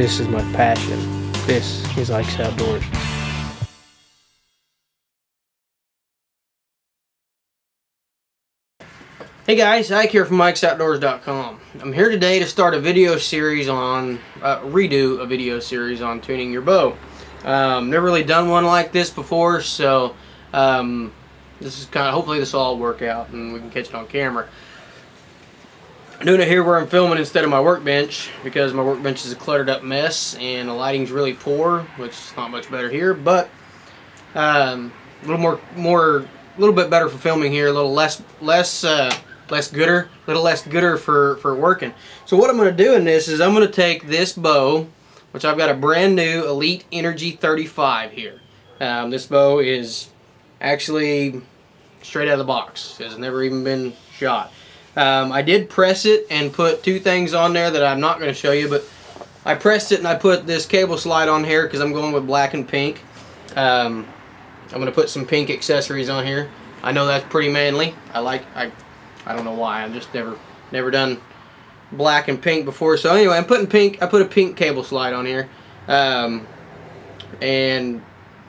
This is my passion. This is Ike's Outdoors. Hey guys, Ike here from IkesOutdoors.com. I'm here today to start a video series on, redo a video series on tuning your bow. Never really done one like this before, so this is hopefully this will all work out and we can catch it on camera. I'm doing it here where I'm filming instead of my workbench because my workbench is a cluttered up mess and the lighting's really poor, which is not much better here, but a little bit better for filming here, a little less gooder for working. So what I'm going to do in this is I'm going to take this bow, which I've got a brand new Elite Energy 35 here. This bow is actually straight out of the box. It has never even been shot. I did press it and put two things on there that I'm not going to show you, but I pressed it and I put this cable slide on here because I'm going with black and pink. I'm going to put some pink accessories on here. I know that's pretty manly. I don't know why. I've just never done black and pink before. So anyway, I'm putting pink. I put a pink cable slide on here, and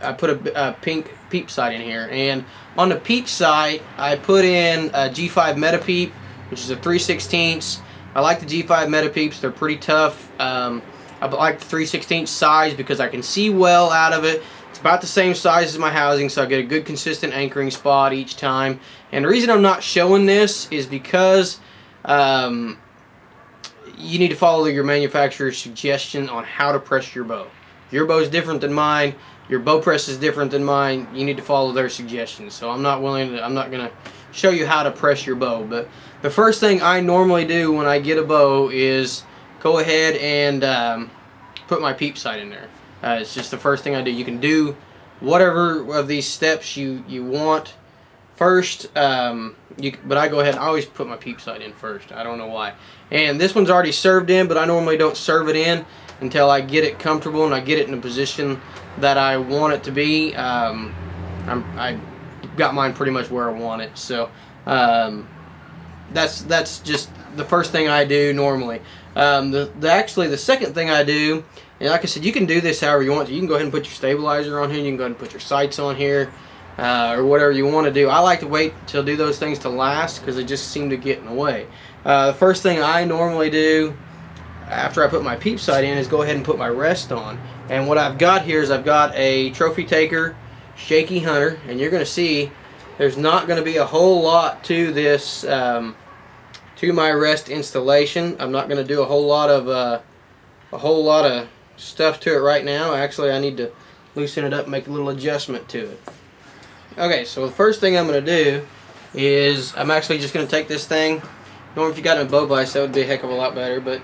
I put a pink peep sight in here. And on the peep sight, I put in a G5 Metapeep, which is a 3/16. I like the G5 Metapeeps. They're pretty tough. I like the 3/16 size because I can see well out of it. It's about the same size as my housing, so I get a good consistent anchoring spot each time. And the reason I'm not showing this is because you need to follow your manufacturer's suggestion on how to press your bow. Your bow is different than mine. Your bow press is different than mine. You need to follow their suggestions. So I'm not going to show you how to press your bow. But the first thing I normally do when I get a bow is go ahead and put my peep sight in there. It's just the first thing I do. You can do whatever of these steps you want first, but I go ahead and I always put my peep sight in first. I don't know why. And this one's already served in, but I normally don't serve it in until I get it comfortable and I get it in a position that I want it to be. I got mine pretty much where I want it, so that's just the first thing I do normally. Actually the second thing I do, and like I said, you can do this however you want to. You can go ahead and put your stabilizer on here. You can go ahead and put your sights on here, or whatever you want to do. I like to wait till do those things to last because they just seem to get in the way. The first thing I normally do after I put my peep sight in is go ahead and put my rest on. And what I've got here is I've got a Trophy Taker Shaky Hunter, and you're going to see there's not going to be a whole lot to this, to my rest installation. I'm not going to do a whole lot of stuff to it right now. Actually, I need to loosen it up and make a little adjustment to it. Okay, so the first thing I'm going to do is I'm actually just going to take this thing. Normally if you got a bow vise, that would be a heck of a lot better, but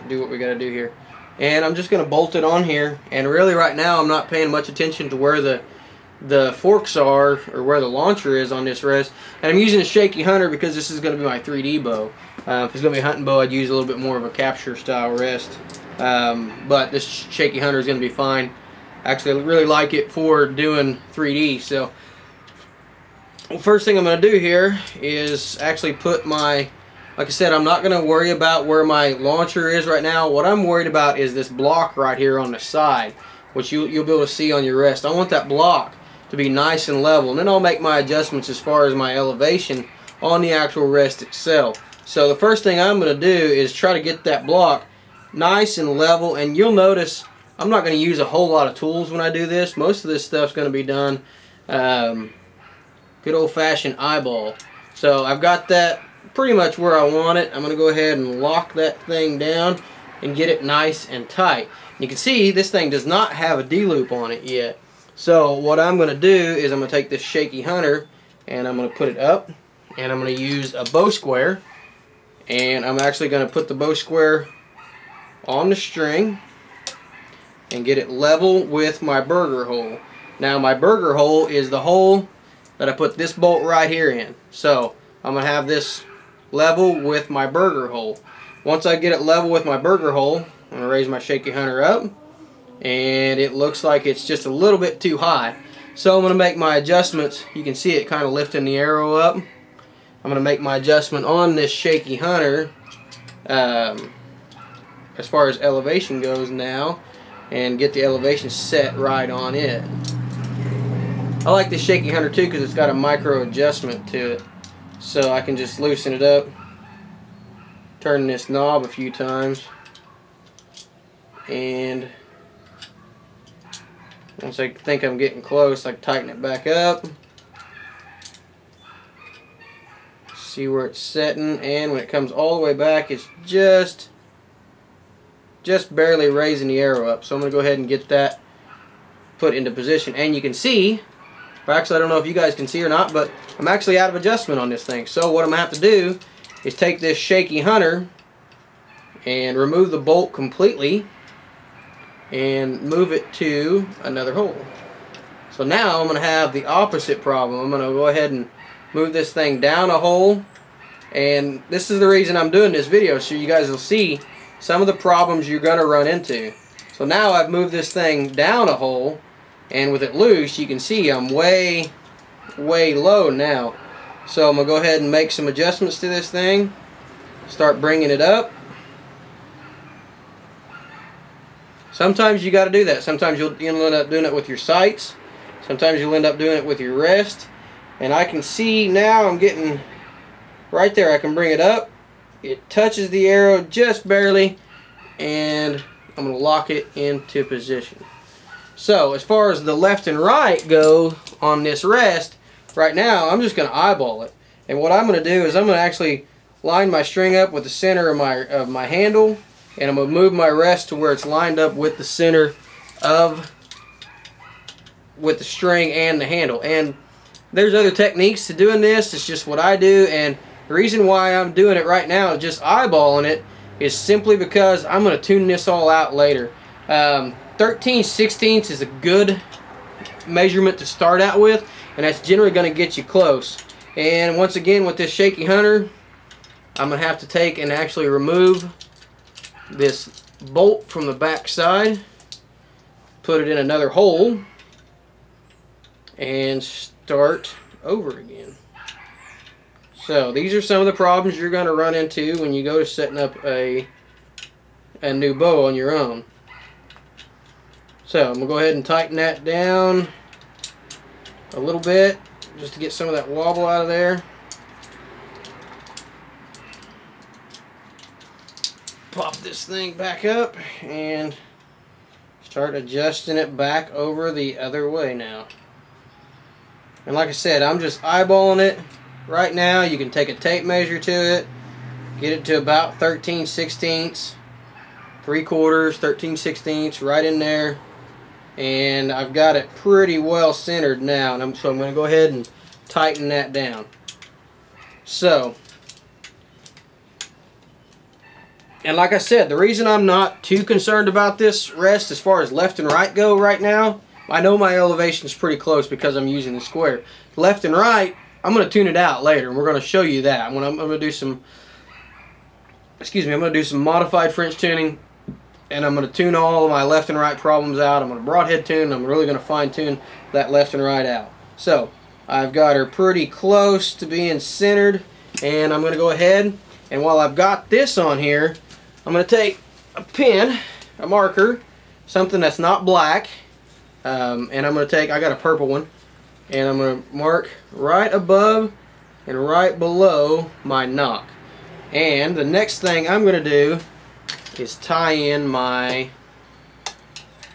do what we got to do here. And I'm just going to bolt it on here. And really right now I'm not paying much attention to where the forks are or where the launcher is on this rest. And I'm using a Shaky Hunter because this is going to be my 3D bow. If it's going to be a hunting bow, I'd use a little bit more of a capture style rest. But this Shaky Hunter is going to be fine. Actually, I really like it for doing 3D. So first thing I'm going to do here is actually put my, like I said, I'm not going to worry about where my launcher is right now. What I'm worried about is this block right here on the side, which you'll be able to see on your rest. I want that block to be nice and level, and then I'll make my adjustments as far as my elevation on the actual rest itself. So the first thing I'm going to do is try to get that block nice and level, and you'll notice I'm not going to use a whole lot of tools when I do this. Most of this stuff's going to be done good old-fashioned eyeball. So I've got that pretty much where I want it. I'm going to go ahead and lock that thing down and get it nice and tight. You can see this thing does not have a D-loop on it yet. So what I'm going to do is I'm going to take this Shaky Hunter and I'm going to put it up, and I'm going to use a bow square, and I'm actually going to put the bow square on the string and get it level with my burger hole. Now my burger hole is the hole that I put this bolt right here in. So I'm going to have this level with my burger hole. Once I get it level with my burger hole, I'm going to raise my Shaky Hunter up, and it looks like it's just a little bit too high. So I'm going to make my adjustments. You can see it kind of lifting the arrow up. I'm going to make my adjustment on this Shaky Hunter as far as elevation goes now, and get the elevation set right on it. I like this Shaky Hunter too because it's got a micro adjustment to it, so I can just loosen it up, turn this knob a few times, and once I think I'm getting close, I tighten it back up, see where it's setting, and when it comes all the way back, it's just barely raising the arrow up. So I'm going to go ahead and get that put into position, and you can see, or actually I don't know if you guys can see or not, but I'm actually out of adjustment on this thing. So what I'm going to have to do is take this Shaky Hunter and remove the bolt completely and move it to another hole. So now I'm going to have the opposite problem. I'm going to go ahead and move this thing down a hole, and this is the reason I'm doing this video, so you guys will see some of the problems you're going to run into. So now I've moved this thing down a hole, and with it loose, you can see I'm way low now. So I'm going to go ahead and make some adjustments to this thing, start bringing it up. Sometimes you got to do that. Sometimes you'll end up doing it with your sights. Sometimes you'll end up doing it with your rest. And I can see now I'm getting right there. I can bring it up. It touches the arrow just barely, and I'm going to lock it into position. So as far as the left and right go on this rest, right now I'm just going to eyeball it. And what I'm going to do is I'm going to actually line my string up with the center of my handle, and I'm going to move my rest to where it's lined up with the center with the string and the handle. And there's other techniques to doing this. It's just what I do, and the reason why I'm doing it right now is just eyeballing it is simply because I'm going to tune this all out later. 13/16 is a good measurement to start out with, and that's generally going to get you close. And once again, with this Shaky Hunter, I'm going to have to take and actually remove this bolt from the back side, put it in another hole, and start over again. So these are some of the problems you're going to run into when you go to setting up a new bow on your own. So I'm going to go ahead and tighten that down a little bit just to get some of that wobble out of there. Pop this thing back up and start adjusting it back over the other way now. And like I said, I'm just eyeballing it right now. You can take a tape measure to it, get it to about 13/16, 3/4, 13/16, right in there. And I've got it pretty well centered now, and so I'm going to go ahead and tighten that down. So, and like I said, the reason I'm not too concerned about this rest as far as left and right go right now, I know my elevation is pretty close because I'm using the square. Left and right, I'm going to tune it out later, and we're going to show you that. I'm going to do some, I'm going to do some modified French tuning, and I'm going to tune all of my left and right problems out. I'm going to broadhead tune, and I'm really going to fine tune that left and right out. So I've got her pretty close to being centered, and I'm going to go ahead, and while I've got this on here, I'm going to take a pen, a marker, something that's not black, and I'm going to take, I got a purple one, and I'm going to mark right above and right below my knock. And the next thing I'm going to do is tie in my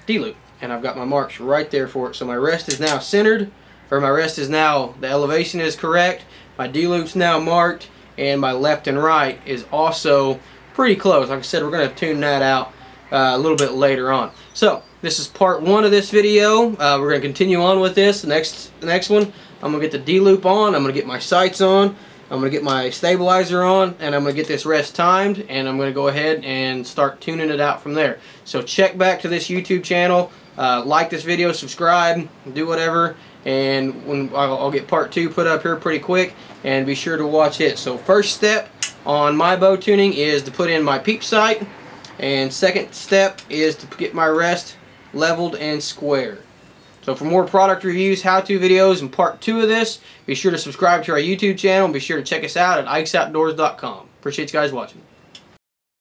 D-loop, and I've got my marks right there for it. So my rest is now centered, or my rest is now, the elevation is correct, my D-loop's now marked, and my left and right is also pretty close. Like I said, we're going to tune that out a little bit later on. So this is part one of this video. We're going to continue on with this. The next one, I'm going to get the D-loop on, I'm going to get my sights on, I'm going to get my stabilizer on, and I'm going to get this rest timed, and I'm going to go ahead and start tuning it out from there. So check back to this YouTube channel, like this video, subscribe, do whatever, and when I'll get part two put up here pretty quick, and be sure to watch it. So first step on my bow tuning is to put in my peep sight, and second step is to get my rest leveled and square. So for more product reviews, how-to videos, and part two of this, be sure to subscribe to our YouTube channel, and be sure to check us out at ikesoutdoors.com. Appreciate you guys watching.